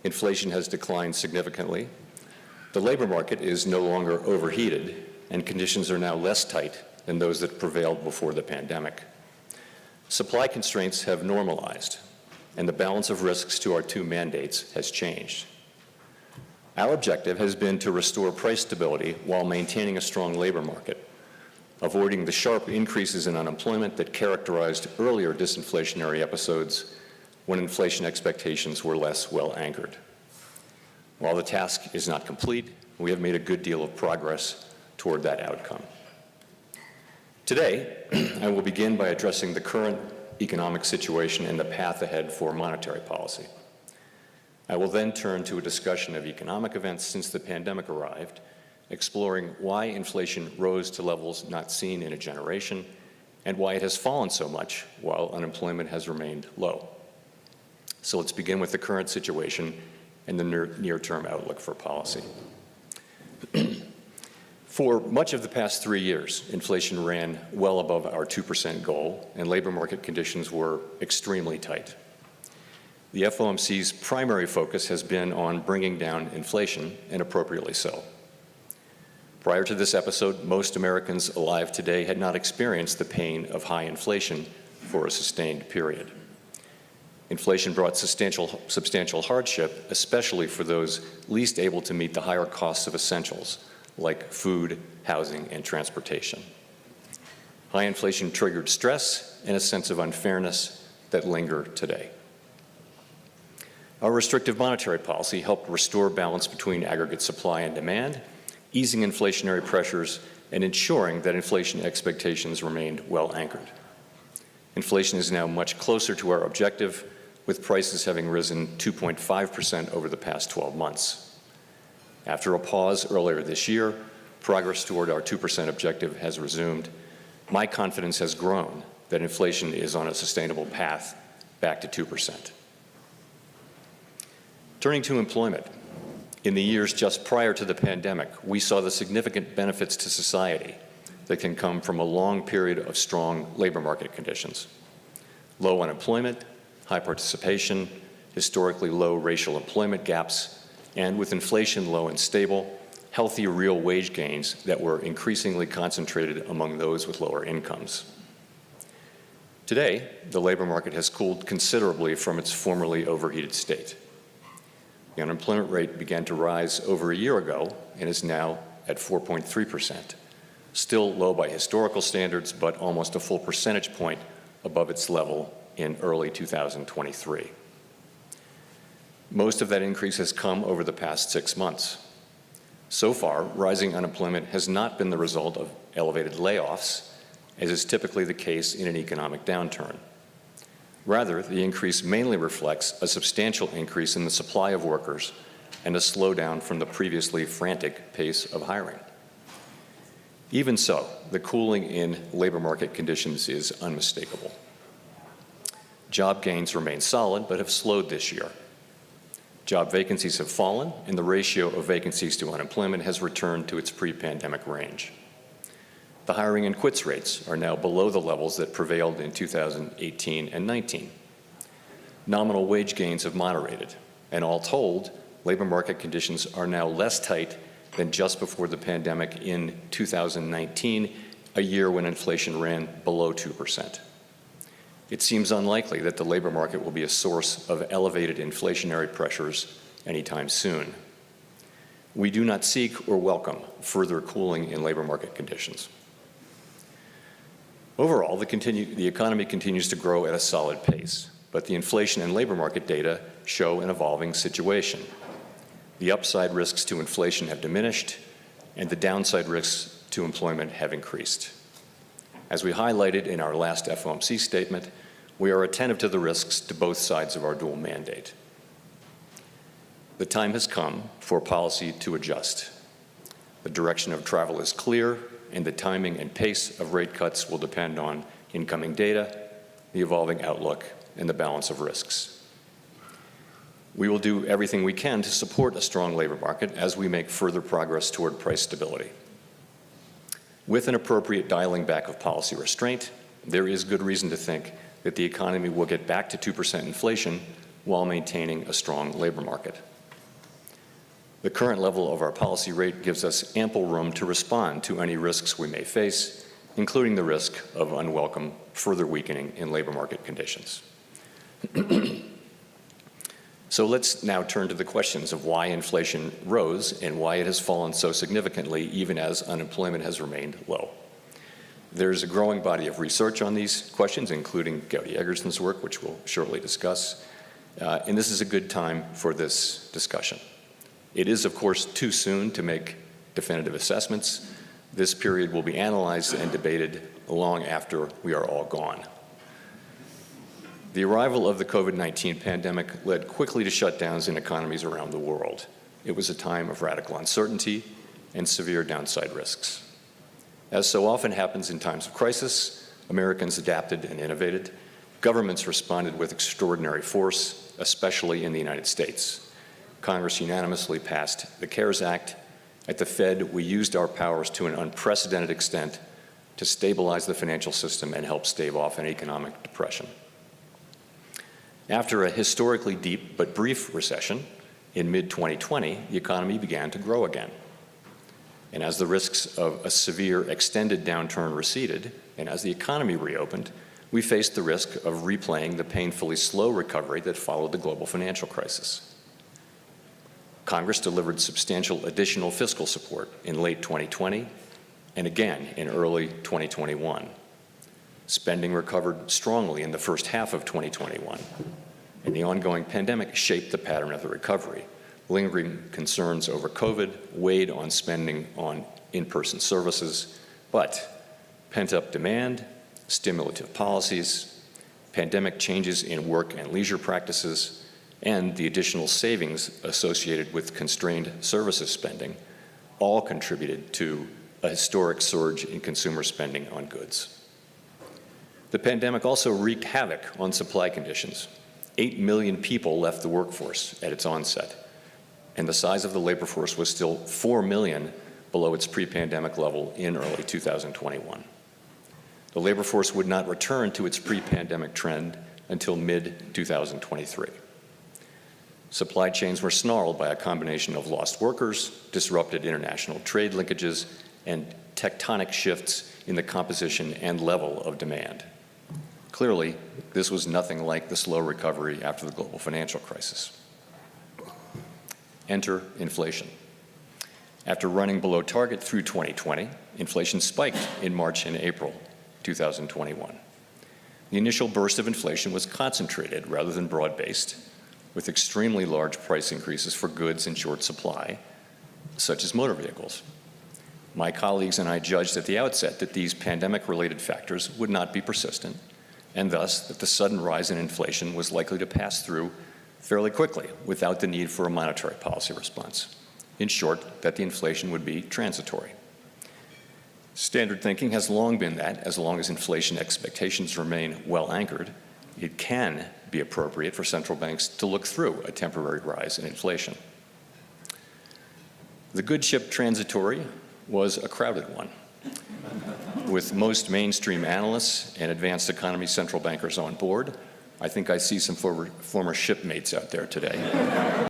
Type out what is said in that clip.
Inflation has declined significantly. The labor market is no longer overheated, and conditions are now less tight than those that prevailed before the pandemic. Supply constraints have normalized, and the balance of risks to our two mandates has changed. Our objective has been to restore price stability while maintaining a strong labor market, avoiding the sharp increases in unemployment that characterized earlier disinflationary episodes when inflation expectations were less well anchored. While the task is not complete, we have made a good deal of progress toward that outcome. Today, I will begin by addressing the current economic situation and the path ahead for monetary policy. I will then turn to a discussion of economic events since the pandemic arrived, exploring why inflation rose to levels not seen in a generation and why it has fallen so much while unemployment has remained low. So let's begin with the current situation and the near-term outlook for policy. For much of the past 3 years, inflation ran well above our 2% goal, and labor market conditions were extremely tight. The FOMC's primary focus has been on bringing down inflation, and appropriately so. Prior to this episode, most Americans alive today had not experienced the pain of high inflation for a sustained period. Inflation brought substantial hardship, especially for those least able to meet the higher costs of essentials, like food, housing, and transportation. High inflation triggered stress and a sense of unfairness that linger today. Our restrictive monetary policy helped restore balance between aggregate supply and demand, easing inflationary pressures and ensuring that inflation expectations remained well anchored. Inflation is now much closer to our objective, with prices having risen 2.5% over the past 12 months. After a pause earlier this year, progress toward our 2% objective has resumed. My confidence has grown that inflation is on a sustainable path back to 2%. Turning to employment, in the years just prior to the pandemic, we saw the significant benefits to society that can come from a long period of strong labor market conditions. Low unemployment, high participation, historically low racial employment gaps, and with inflation low and stable, healthy real wage gains that were increasingly concentrated among those with lower incomes. Today, the labor market has cooled considerably from its formerly overheated state. The unemployment rate began to rise over a year ago and is now at 4.3%, still low by historical standards, but almost a full percentage point above its level in early 2023. Most of that increase has come over the past 6 months. So far, rising unemployment has not been the result of elevated layoffs, as is typically the case in an economic downturn. Rather, the increase mainly reflects a substantial increase in the supply of workers and a slowdown from the previously frantic pace of hiring. Even so, the cooling in labor market conditions is unmistakable. Job gains remain solid, but have slowed this year. Job vacancies have fallen, and the ratio of vacancies to unemployment has returned to its pre-pandemic range. The hiring and quits rates are now below the levels that prevailed in 2018 and 19. Nominal wage gains have moderated, and all told, labor market conditions are now less tight than just before the pandemic in 2019, a year when inflation ran below 2%. It seems unlikely that the labor market will be a source of elevated inflationary pressures anytime soon. We do not seek or welcome further cooling in labor market conditions. Overall, the economy continues to grow at a solid pace, but the inflation and labor market data show an evolving situation. The upside risks to inflation have diminished, and the downside risks to employment have increased. As we highlighted in our last FOMC statement, we are attentive to the risks to both sides of our dual mandate. The time has come for policy to adjust. The direction of travel is clear, and the timing and pace of rate cuts will depend on incoming data, the evolving outlook, and the balance of risks. We will do everything we can to support a strong labor market as we make further progress toward price stability. With an appropriate dialing back of policy restraint, there is good reason to think that the economy will get back to 2% inflation while maintaining a strong labor market. The current level of our policy rate gives us ample room to respond to any risks we may face, including the risk of unwelcome further weakening in labor market conditions. So let's now turn to the questions of why inflation rose and why it has fallen so significantly even as unemployment has remained low. There's a growing body of research on these questions, including Gowdy Eggerson's work, which we'll shortly discuss, and this is a good time for this discussion. It is, of course, too soon to make definitive assessments. This period will be analyzed and debated long after we are all gone. The arrival of the COVID-19 pandemic led quickly to shutdowns in economies around the world. It was a time of radical uncertainty and severe downside risks. As so often happens in times of crisis, Americans adapted and innovated. Governments responded with extraordinary force, especially in the United States. Congress unanimously passed the CARES Act. At the Fed, we used our powers to an unprecedented extent to stabilize the financial system and help stave off an economic depression. After a historically deep but brief recession, in mid-2020, the economy began to grow again. And as the risks of a severe extended downturn receded, and as the economy reopened, we faced the risk of replaying the painfully slow recovery that followed the global financial crisis. Congress delivered substantial additional fiscal support in late 2020 and again in early 2021. Spending recovered strongly in the first half of 2021, and the ongoing pandemic shaped the pattern of the recovery. Lingering concerns over COVID weighed on spending on in-person services, but pent-up demand, stimulative policies, pandemic changes in work and leisure practices, and the additional savings associated with constrained services spending all contributed to a historic surge in consumer spending on goods. The pandemic also wreaked havoc on supply conditions. 8 million people left the workforce at its onset, and the size of the labor force was still 4 million below its pre-pandemic level in early 2021. The labor force would not return to its pre-pandemic trend until mid-2023. Supply chains were snarled by a combination of lost workers, disrupted international trade linkages, and tectonic shifts in the composition and level of demand. Clearly, this was nothing like the slow recovery after the global financial crisis. Enter inflation. After running below target through 2020, inflation spiked in March and April 2021. The initial burst of inflation was concentrated rather than broad-based, with extremely large price increases for goods in short supply, such as motor vehicles. My colleagues and I judged at the outset that these pandemic-related factors would not be persistent, and thus that the sudden rise in inflation was likely to pass through fairly quickly without the need for a monetary policy response. In short, that the inflation would be transitory. Standard thinking has long been that, as long as inflation expectations remain well anchored, it can be appropriate for central banks to look through a temporary rise in inflation. The good ship transitory was a crowded one, with most mainstream analysts and advanced economy central bankers on board. I think I see some former shipmates out there today.